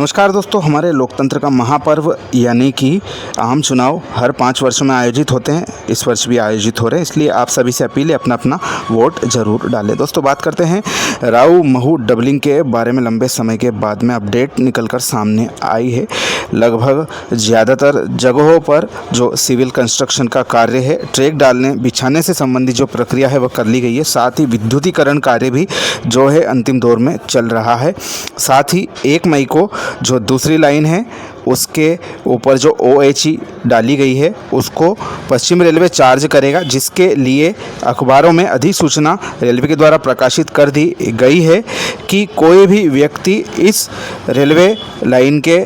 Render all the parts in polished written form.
नमस्कार दोस्तों, हमारे लोकतंत्र का महापर्व यानी कि आम चुनाव हर 5 वर्षों में आयोजित होते हैं। इस वर्ष भी आयोजित हो रहे हैं, इसलिए आप सभी से अपील है अपना अपना वोट ज़रूर डालें। दोस्तों बात करते हैं राऊ महू डबलिंग के बारे में। लंबे समय के बाद में अपडेट निकलकर सामने आई है। लगभग ज़्यादातर जगहों पर जो सिविल कंस्ट्रक्शन का कार्य है, ट्रैक डालने बिछाने से संबंधित जो प्रक्रिया है वह कर ली गई है। साथ ही विद्युतीकरण कार्य भी जो है अंतिम दौर में चल रहा है। साथ ही 1 मई को जो दूसरी लाइन है उसके ऊपर जो OHE डाली गई है उसको पश्चिम रेलवे चार्ज करेगा, जिसके लिए अखबारों में अधिसूचना रेलवे के द्वारा प्रकाशित कर दी गई है कि कोई भी व्यक्ति इस रेलवे लाइन के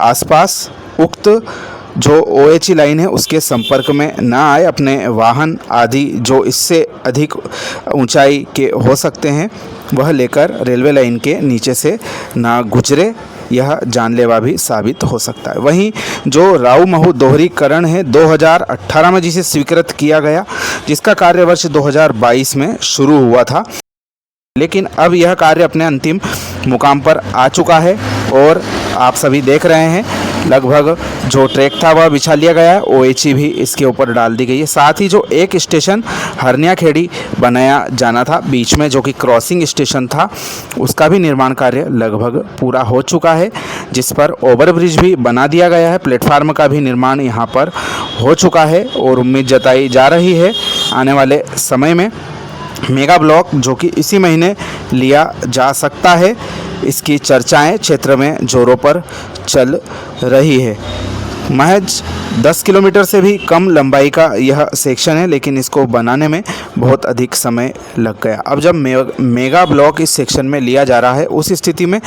आसपास उक्त जो OHE लाइन है उसके संपर्क में ना आए। अपने वाहन आदि जो इससे अधिक ऊंचाई के हो सकते हैं वह लेकर रेलवे लाइन के नीचे से ना गुजरे, यह जानलेवा भी साबित हो सकता है। वहीं जो राऊ महू दोहरीकरण है 2018 में जिसे स्वीकृत किया गया, जिसका कार्य वर्ष 2022 में शुरू हुआ था, लेकिन अब यह कार्य अपने अंतिम मुकाम पर आ चुका है और आप सभी देख रहे हैं लगभग जो ट्रैक था वह बिछा लिया गया है। OHE भी इसके ऊपर डाल दी गई है। साथ ही जो एक स्टेशन हरनिया खेड़ी बनाया जाना था बीच में, जो कि क्रॉसिंग स्टेशन था, उसका भी निर्माण कार्य लगभग पूरा हो चुका है, जिस पर ओवरब्रिज भी बना दिया गया है। प्लेटफार्म का भी निर्माण यहाँ पर हो चुका है और उम्मीद जताई जा रही है आने वाले समय में मेगा ब्लॉक जो कि इसी महीने लिया जा सकता है। इसकी चर्चाएं क्षेत्र में जोरों पर चल रही है। महज 10 किलोमीटर से भी कम लंबाई का यह सेक्शन है, लेकिन इसको बनाने में बहुत अधिक समय लग गया। अब जब मेगा ब्लॉक इस सेक्शन में लिया जा रहा है, उस स्थिति में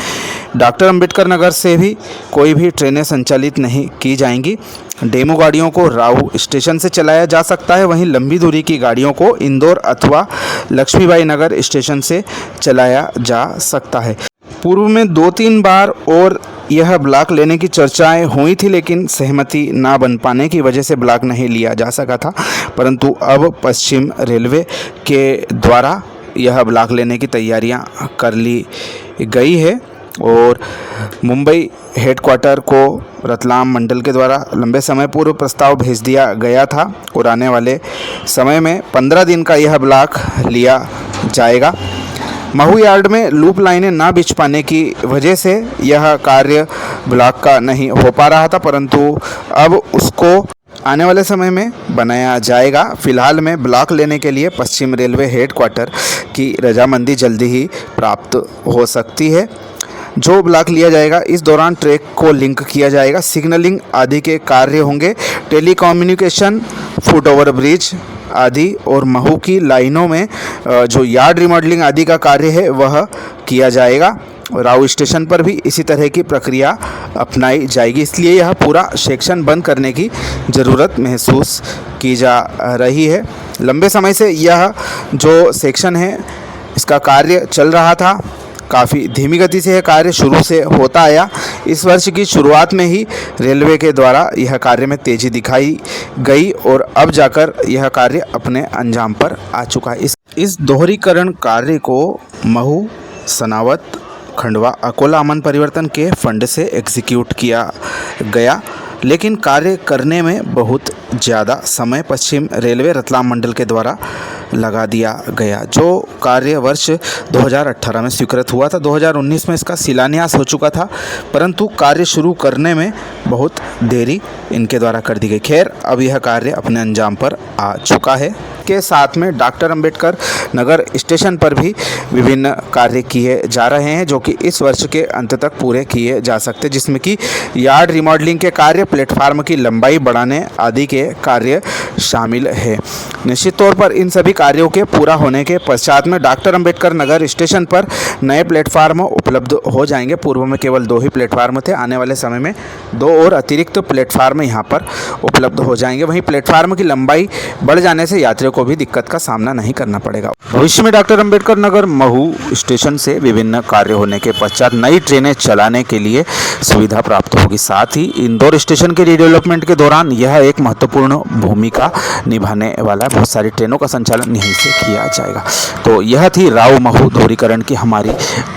डॉक्टर अंबेडकर नगर से भी कोई भी ट्रेनें संचालित नहीं की जाएंगी। डेमो गाड़ियों को राऊ स्टेशन से चलाया जा सकता है। वहीं लंबी दूरी की गाड़ियों को इंदौर अथवा लक्ष्मीबाई नगर स्टेशन से चलाया जा सकता है। पूर्व में 2-3 बार और यह ब्लॉक लेने की चर्चाएं हुई थी, लेकिन सहमति ना बन पाने की वजह से ब्लॉक नहीं लिया जा सका था। परंतु अब पश्चिम रेलवे के द्वारा यह ब्लॉक लेने की तैयारियां कर ली गई है और मुंबई हेडक्वार्टर को रतलाम मंडल के द्वारा लंबे समय पूर्व प्रस्ताव भेज दिया गया था और आने वाले समय में 15 दिन का यह ब्लॉक लिया जाएगा। महू यार्ड में लूप लाइनें ना बिछ पाने की वजह से यह कार्य ब्लॉक का नहीं हो पा रहा था, परंतु अब उसको आने वाले समय में बनाया जाएगा। फिलहाल में ब्लॉक लेने के लिए पश्चिम रेलवे हेडक्वार्टर की रजामंदी जल्दी ही प्राप्त हो सकती है। जो ब्लॉक लिया जाएगा इस दौरान ट्रैक को लिंक किया जाएगा, सिग्नलिंग आदि के कार्य होंगे, टेलीकम्युनिकेशन, फुट ओवर ब्रिज आदि और महू की लाइनों में जो यार्ड रिमॉडलिंग आदि का कार्य है वह किया जाएगा। राऊ स्टेशन पर भी इसी तरह की प्रक्रिया अपनाई जाएगी, इसलिए यह पूरा सेक्शन बंद करने की ज़रूरत महसूस की जा रही है। लंबे समय से यह जो सेक्शन है इसका कार्य चल रहा था, काफ़ी धीमी गति से यह कार्य शुरू से होता आया। इस वर्ष की शुरुआत में ही रेलवे के द्वारा यह कार्य में तेज़ी दिखाई गई और अब जाकर यह कार्य अपने अंजाम पर आ चुका है। इस दोहरीकरण कार्य को महू, सनावत, खंडवा, अकोला अमन परिवर्तन के फंड से एग्जीक्यूट किया गया, लेकिन कार्य करने में बहुत ज़्यादा समय पश्चिम रेलवे रतलाम मंडल के द्वारा लगा दिया गया। जो कार्य वर्ष 2018 में स्वीकृत हुआ था, 2019 में इसका शिलान्यास हो चुका था, परंतु कार्य शुरू करने में बहुत देरी इनके द्वारा कर दी गई। खैर, अब यह कार्य अपने अंजाम पर आ चुका है। के साथ में डॉक्टर अंबेडकर नगर स्टेशन पर भी विभिन्न कार्य किए जा रहे हैं, जो कि इस वर्ष के अंत तक पूरे किए जा सकते हैं, जिसमें कि यार्ड रिमॉडलिंग के कार्य, प्लेटफार्म की लंबाई बढ़ाने आदि के कार्य शामिल है। निश्चित तौर पर इन सभी कार्यों के पूरा होने के पश्चात में डॉक्टर अंबेडकर नगर स्टेशन पर नए प्लेटफार्म उपलब्ध हो जाएंगे। पूर्व में केवल 2 ही प्लेटफार्म थे, आने वाले समय में 2 और अतिरिक्त प्लेटफार्म यहाँ पर उपलब्ध हो जाएंगे। वहीं प्लेटफार्म की लंबाई बढ़ जाने से यात्रियों को भी दिक्कत का सामना नहीं करना पड़ेगा। भविष्य में डॉक्टर अंबेडकर नगर महू स्टेशन से विभिन्न कार्य होने के पश्चात नई ट्रेनें चलाने के लिए सुविधा प्राप्त होगी। साथ ही इंदौर स्टेशन के रिडेवलपमेंट के दौरान यह एक महत्वपूर्ण महत्वपूर्ण भूमिका निभाने वाला है। बहुत सारी ट्रेनों का संचालन यहीं से किया जाएगा। तो यह थी राव महू दोहरीकरण की हमारी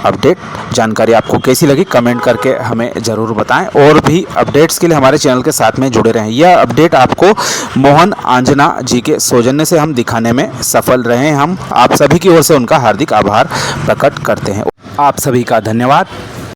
अपडेट। जानकारी आपको कैसी लगी कमेंट करके हमें ज़रूर बताएं, और भी अपडेट्स के लिए हमारे चैनल के साथ में जुड़े रहें। यह अपडेट आपको मोहन आंजना जी के सौजन्य से हम दिखाने में सफल रहे। हम आप सभी की ओर से उनका हार्दिक आभार प्रकट करते हैं। आप सभी का धन्यवाद।